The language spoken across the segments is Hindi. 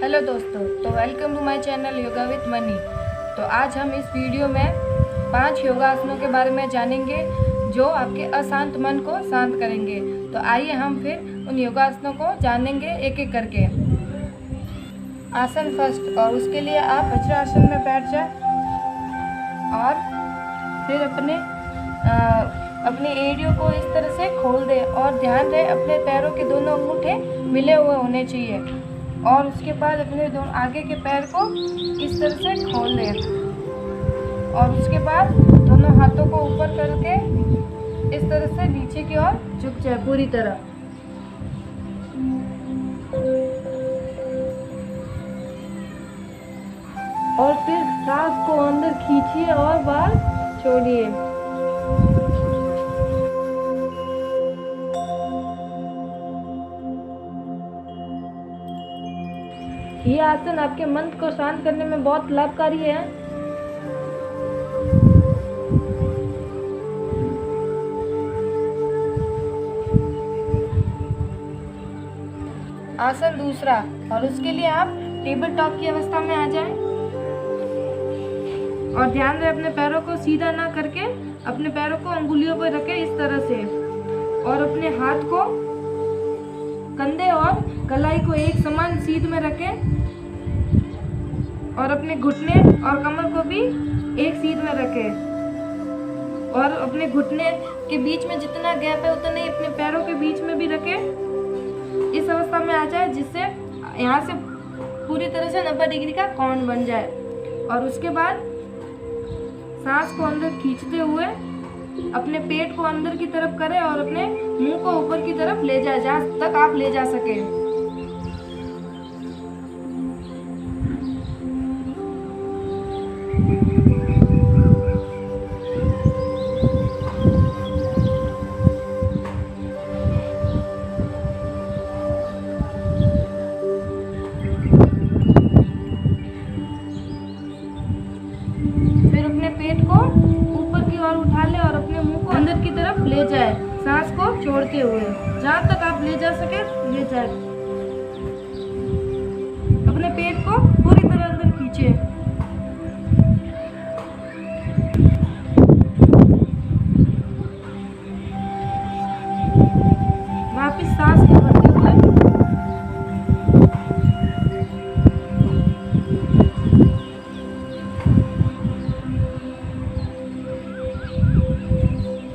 हेलो दोस्तों, तो welcome to my channel yoga with Mani. तो आज हम इस वीडियो में 5 योगासनों के बारे में जानेंगे जो आपके अशांत मन को शांत करेंगे। तो आइए हम फिर उन योगासनों को जानेंगे एक एक करके। आसन फर्स्ट, और उसके लिए आप वज्रासन में बैठ जाए और फिर अपने एड़ियों को इस तरह से खोल दे और ध्यान रहे अपने पैरों के दोनों अंगूठे मिले हुए होने चाहिए। और उसके बाद अपने दोनों आगे के पैर को इस तरह से खोल दें और उसके बाद दोनों हाथों को ऊपर करके इस तरह से नीचे की ओर झुक जाए पूरी तरह। और फिर सांस को अंदर खींचिए और बाहर छोड़िए। ये आसन आपके मन को शांत करने में बहुत लाभकारी है। आसन दूसरा, और उसके लिए आप टेबल टॉप की अवस्था में आ जाएं और ध्यान रहे अपने पैरों को सीधा ना करके अपने पैरों को अंगुलियों पर रखें इस तरह से, और अपने हाथ को कंधे और कलाई को एक समान सीध में रखें और अपने घुटने और कमर को भी एक सीध में रखें और अपने घुटने के बीच में जितना गैप है उतना ही अपने पैरों के बीच में भी रखें। इस अवस्था में आ जाए जिससे यहाँ से पूरी तरह से 90 डिग्री का कोण बन जाए। और उसके बाद सांस को अंदर खींचते हुए अपने पेट को अंदर की तरफ करें और अपने मुंह को ऊपर की तरफ ले जाए जहाँ तक आप ले जा सके। फिर अपने पेट को ऊपर की ओर उठा ले और अपने मुंह को अंदर की तरफ ले जाए सांस को छोड़ते हुए। जहाँ तक आप ले जा सके ले जाए। अपने पेट को पूरी तरह अंदर खींचे। वापिस सांस को भरते हुए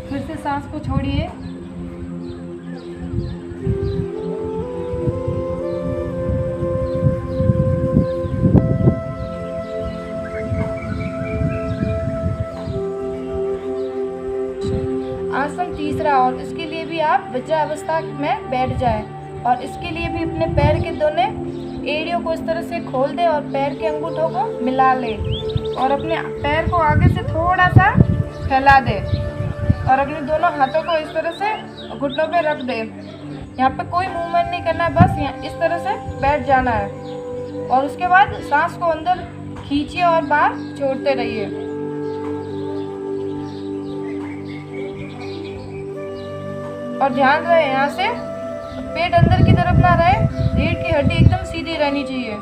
फिर से सांस को छोड़िए। आसन तीसरा, और इसके लिए भी आप वज्रावस्था में बैठ जाएं और इसके लिए भी अपने पैर के दोनों एड़ियों को इस तरह से खोल दें और पैर के अंगूठों को मिला लें और अपने पैर को आगे से थोड़ा सा फैला दें और अपने दोनों हाथों को इस तरह से घुटनों पे रख दें। यहाँ पे कोई मूवमेंट नहीं करना है, बस यहाँ इस तरह से बैठ जाना है। और उसके बाद सांस को अंदर खींचिए और बाहर छोड़ते रहिए। और ध्यान रहे यहाँ से पेट अंदर की तरफ ना रहे, रीढ़ की हड्डी एकदम सीधी रहनी चाहिए।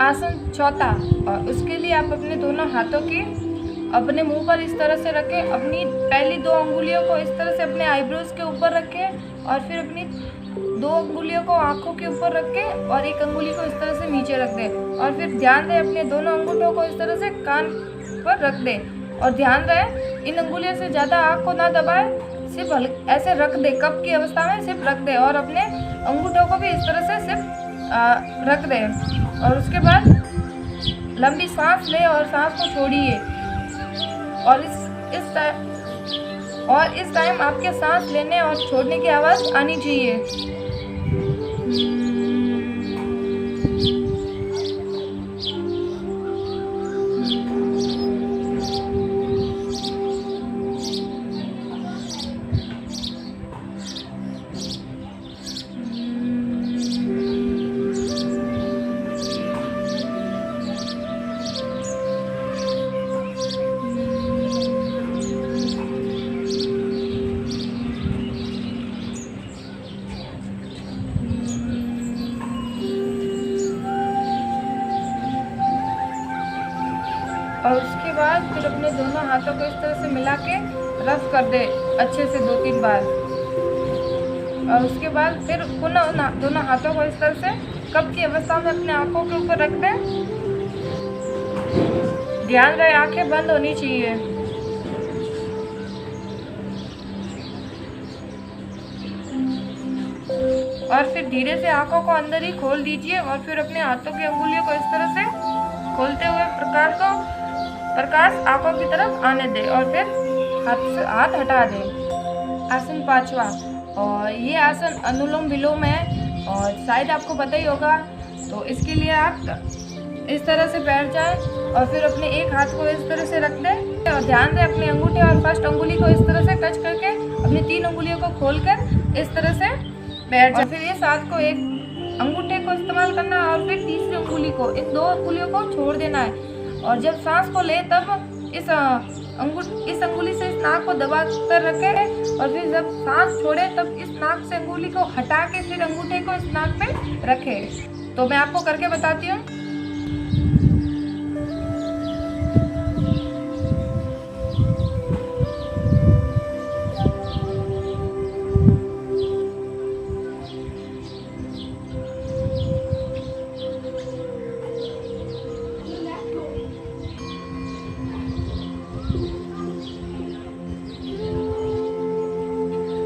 आसन चौथा, और उसके लिए आप अपने दोनों हाथों के अपने मुंह पर इस तरह से रखें। अपनी पहली 2 अंगुलियों को इस तरह से अपने आईब्रोज के ऊपर रखें और फिर अपनी 2 अंगुलियों को आंखों के ऊपर रखें और एक अंगुली को इस तरह से नीचे रख दें। और फिर ध्यान रहे अपने दोनों अंगूठों को इस तरह से कान पर रख दें और ध्यान रहे इन अंगुलियों से ज़्यादा आँख को ना दबाएं, सिर्फ ऐसे रख दे, कप की अवस्था में सिर्फ रख दे और अपने अंगूठों को भी इस तरह से सिर्फ रख दे। और उसके बाद लंबी सांस ले और सांस को छोड़िए। और इस टाइम आपके सांस लेने और छोड़ने की आवाज़ आनी चाहिए। और उसके बाद फिर अपने दोनों हाथों को इस तरह से मिला के रफ कर दे अच्छे से 2-3 बार। और उसके बाद फिर पुनः दोनों हाथों को इस तरह से कप की अवस्था में अपने आंखों के ऊपर रख दें। ध्यान रहे आंखें बंद होनी चाहिए। और फिर धीरे से आंखों को अंदर ही खोल दीजिए और फिर अपने हाथों की अंगुलियों को इस तरह से खोलते हुए प्रकाश आंखों की तरफ आने दे और फिर हाथ हटा दे। आसन 5वां, और ये आसन अनुलोम विलोम है और शायद आपको पता ही होगा। तो इसके लिए आप इस तरह से बैठ जाए और फिर अपने एक हाथ को इस तरह से रख दें और ध्यान दें अपने अंगूठे और फर्स्ट अंगुली को इस तरह से टच करके अपनी 3 अंगुलियों को खोलकर इस तरह से बैठ जाए। फिर इस हाथ को एक अंगूठे को इस्तेमाल करना है और फिर तीसरी अंगुली को, इन 2 अंगुलियों को छोड़ देना है। और जब सांस को ले तब इस अंगुली से इस नाक को दबा कर रखें और फिर जब सांस छोड़े तब इस नाक से अंगुली को हटा के फिर अंगूठे को इस नाक पे रखें। तो मैं आपको करके बताती हूँ।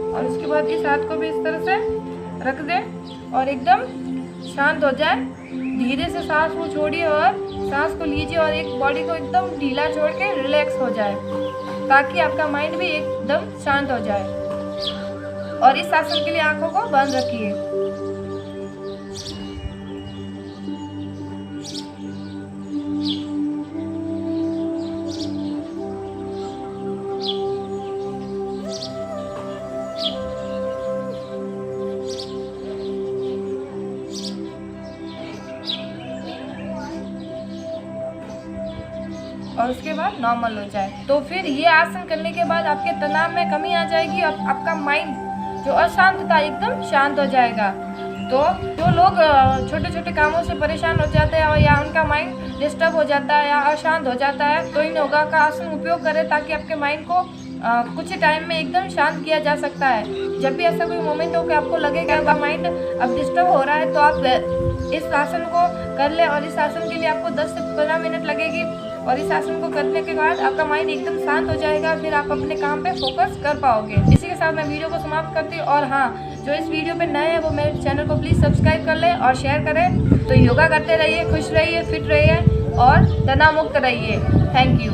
और उसके बाद इस हाथ को भी इस तरह से रख दें और एकदम शांत हो जाए। धीरे से सांस को छोड़िए और सांस को लीजिए और एक बॉडी को एकदम ढीला छोड़ के रिलैक्स हो जाए ताकि आपका माइंड भी एकदम शांत हो जाए। और इस आसन के लिए आंखों को बंद रखिए। और उसके बाद नॉर्मल हो जाए। तो फिर ये आसन करने के बाद आपके तनाव में कमी आ जाएगी और आपका माइंड जो अशांत था एकदम शांत हो जाएगा। तो जो लोग छोटे छोटे कामों से परेशान हो जाते हैं या उनका माइंड डिस्टर्ब हो जाता है या अशांत हो जाता है तो इन योगा का आसन उपयोग करें ताकि आपके माइंड को कुछ ही टाइम में एकदम शांत किया जा सकता है। जब भी ऐसा कोई मोमेंट हो कि आपको लगेगा आपका माइंड अब डिस्टर्ब हो रहा है तो आप इस आसन को कर ले। और इस आसन के लिए आपको 10 से 15 मिनट लगेगी और इस आसन को करने के बाद आपका माइंड एकदम शांत हो जाएगा। फिर आप अपने काम पे फोकस कर पाओगे। इसी के साथ मैं वीडियो को समाप्त करती हूँ। और हाँ, जो इस वीडियो पे नए हैं वो मेरे चैनल को प्लीज़ सब्सक्राइब कर लें और शेयर करें। तो योगा करते रहिए, खुश रहिए, फिट रहिए और तनाव मुक्त रहिए। Thank you.